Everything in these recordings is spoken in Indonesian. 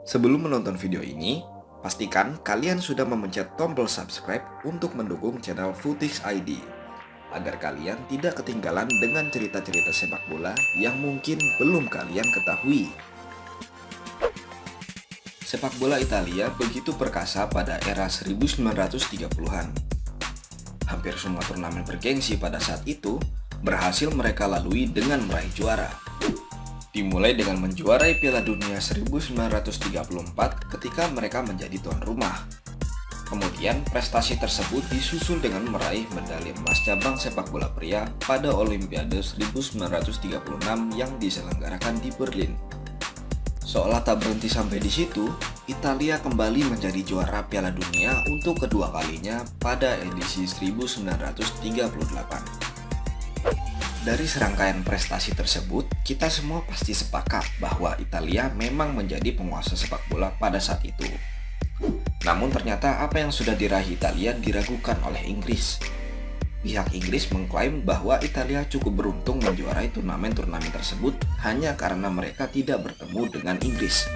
Sebelum menonton video ini, pastikan kalian sudah memencet tombol subscribe untuk mendukung channel Futix ID, agar kalian tidak ketinggalan dengan cerita-cerita sepak bola yang mungkin belum kalian ketahui. Sepak bola Italia begitu perkasa pada era 1930-an. Hampir semua turnamen bergengsi pada saat itu berhasil mereka lalui dengan meraih juara. Dimulai dengan menjuarai Piala Dunia 1934 ketika mereka menjadi tuan rumah. Kemudian prestasi tersebut disusul dengan meraih medali emas cabang sepak bola pria pada Olimpiade 1936 yang diselenggarakan di Berlin. Seolah tak berhenti sampai di situ, Italia kembali menjadi juara Piala Dunia untuk kedua kalinya pada edisi 1938. Dari serangkaian prestasi tersebut, kita semua pasti sepakat bahwa Italia memang menjadi penguasa sepak bola pada saat itu. Namun ternyata apa yang sudah diraih Italia diragukan oleh Inggris. Pihak Inggris mengklaim bahwa Italia cukup beruntung menjuarai turnamen-turnamen tersebut hanya karena mereka tidak bertemu dengan Inggris.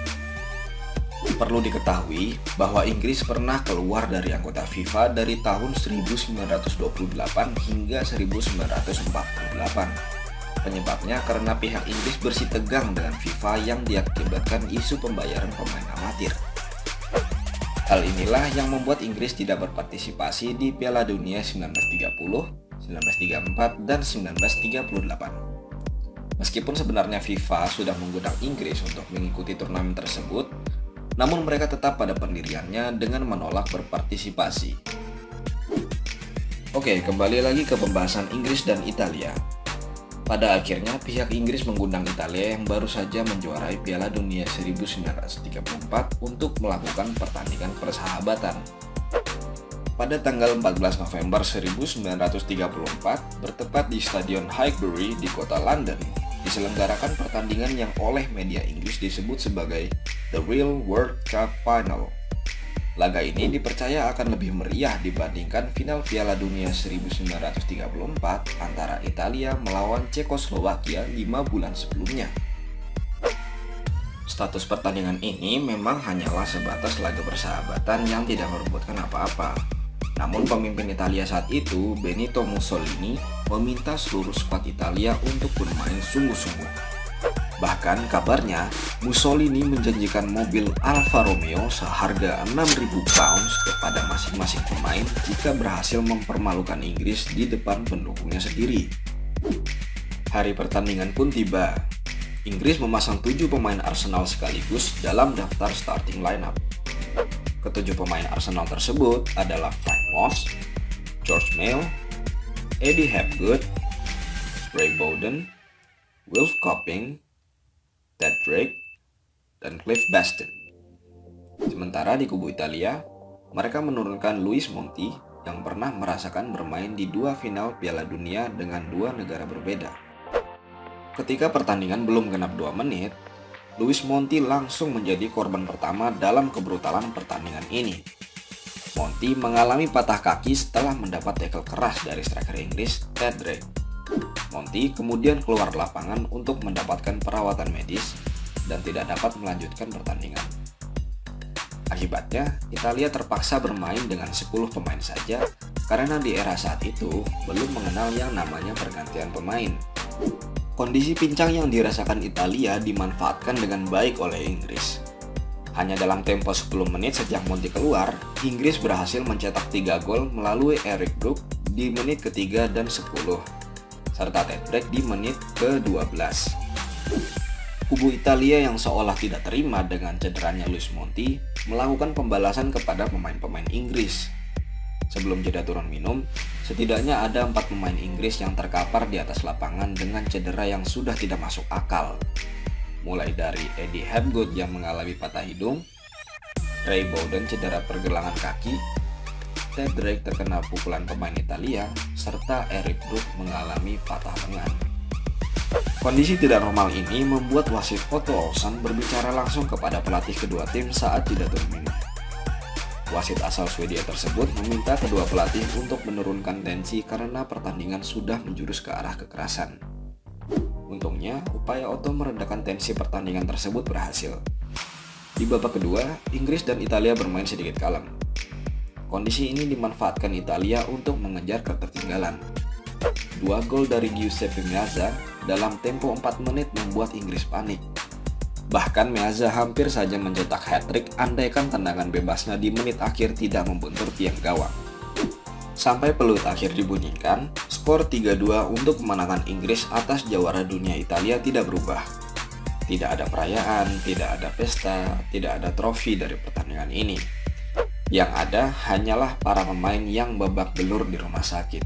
Perlu diketahui bahwa Inggris pernah keluar dari anggota FIFA dari tahun 1928 hingga 1948. Penyebabnya karena pihak Inggris bersitegang dengan FIFA yang diakibatkan isu pembayaran pemain amatir. Hal inilah yang membuat Inggris tidak berpartisipasi di Piala Dunia 1930, 1934, dan 1938. Meskipun sebenarnya FIFA sudah mengundang Inggris untuk mengikuti turnamen tersebut, namun mereka tetap pada pendiriannya dengan menolak berpartisipasi. Oke, kembali lagi ke pembahasan Inggris dan Italia. Pada akhirnya pihak Inggris mengundang Italia yang baru saja menjuarai Piala Dunia 1934 untuk melakukan pertandingan persahabatan. Pada tanggal 14 November 1934, bertepat di Stadion Highbury di kota London, diselenggarakan pertandingan yang oleh media Inggris disebut sebagai The Real World Cup Final. Laga ini dipercaya akan lebih meriah dibandingkan final Piala Dunia 1934 antara Italia melawan Cekoslowakia 5 bulan sebelumnya. Status pertandingan ini memang hanyalah sebatas laga persahabatan yang tidak merebutkan apa-apa. Namun pemimpin Italia saat itu, Benito Mussolini, meminta seluruh skuad Italia untuk bermain sungguh-sungguh. Bahkan kabarnya, Mussolini menjanjikan mobil Alfa Romeo seharga 6.000 pounds kepada masing-masing pemain jika berhasil mempermalukan Inggris di depan pendukungnya sendiri. Hari pertandingan pun tiba. Inggris memasang 7 pemain Arsenal sekaligus dalam daftar starting lineup. Ketujuh pemain Arsenal tersebut adalah Frank Moss, George Mayo, Eddie Hapgood, Ray Bowden, Wilf Copping, Ted Drake, dan Cliff Baston. Sementara di kubu Italia, mereka menurunkan Luis Monti yang pernah merasakan bermain di 2 final Piala Dunia dengan 2 negara berbeda. Ketika pertandingan belum genap 2 menit, Luis Monti langsung menjadi korban pertama dalam kebrutalan pertandingan ini. Monti mengalami patah kaki setelah mendapat tackle keras dari striker Inggris Ted Drake. Monti kemudian keluar lapangan untuk mendapatkan perawatan medis dan tidak dapat melanjutkan pertandingan. Akibatnya, Italia terpaksa bermain dengan 10 pemain saja karena di era saat itu belum mengenal yang namanya pergantian pemain. Kondisi pincang yang dirasakan Italia dimanfaatkan dengan baik oleh Inggris. Hanya dalam tempo 10 menit sejak Monti keluar, Inggris berhasil mencetak 3 gol melalui Eric Brook di menit ketiga dan 10. Serta Ted Drake di menit ke-12. Kubu Italia yang seolah tidak terima dengan cederanya Luis Monti melakukan pembalasan kepada pemain-pemain Inggris. Sebelum jeda turun minum, setidaknya ada 4 pemain Inggris yang terkapar di atas lapangan dengan cedera yang sudah tidak masuk akal. Mulai dari Eddie Hapgood yang mengalami patah hidung, Ray Bowden cedera pergelangan kaki, Ted Drake terkena pukulan pemain Italia, serta Eric Brook mengalami patah lengan. Kondisi tidak normal ini membuat wasit Otto Olsson berbicara langsung kepada pelatih kedua tim saat jeda turun minum. Wasit asal Swedia tersebut meminta kedua pelatih untuk menurunkan tensi karena pertandingan sudah menjurus ke arah kekerasan. Untungnya, upaya Otto meredakan tensi pertandingan tersebut berhasil. Di babak kedua, Inggris dan Italia bermain sedikit kalem. Kondisi ini dimanfaatkan Italia untuk mengejar ketertinggalan. 2 gol dari Giuseppe Meazza dalam tempo 4 menit membuat Inggris panik. Bahkan Meazza hampir saja mencetak hat-trick andaikan tendangan bebasnya di menit akhir tidak membentur tiang gawang. Sampai peluit akhir dibunyikan, skor 3-2 untuk kemenangan Inggris atas jawara dunia Italia tidak berubah. Tidak ada perayaan, tidak ada pesta, tidak ada trofi dari pertandingan ini. Yang ada hanyalah para pemain yang babak belur di rumah sakit.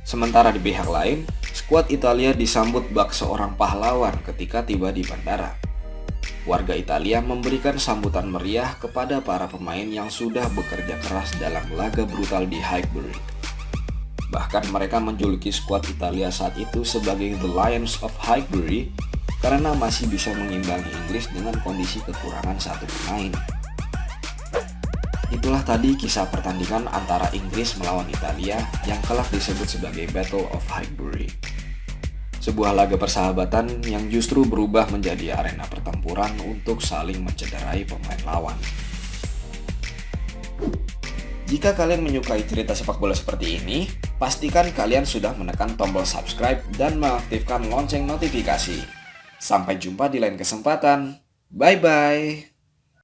Sementara di pihak lain, skuad Italia disambut bak seorang pahlawan ketika tiba di bandara. Warga Italia memberikan sambutan meriah kepada para pemain yang sudah bekerja keras dalam laga brutal di Highbury. Bahkan mereka menjuluki skuad Italia saat itu sebagai The Lions of Highbury karena masih bisa mengimbangi Inggris dengan kondisi kekurangan satu pemain. Itulah tadi kisah pertandingan antara Inggris melawan Italia yang kelak disebut sebagai Battle of Highbury. Sebuah laga persahabatan yang justru berubah menjadi arena pertempuran untuk saling mencederai pemain lawan. Jika kalian menyukai cerita sepak bola seperti ini, pastikan kalian sudah menekan tombol subscribe dan mengaktifkan lonceng notifikasi. Sampai jumpa di lain kesempatan. Bye-bye.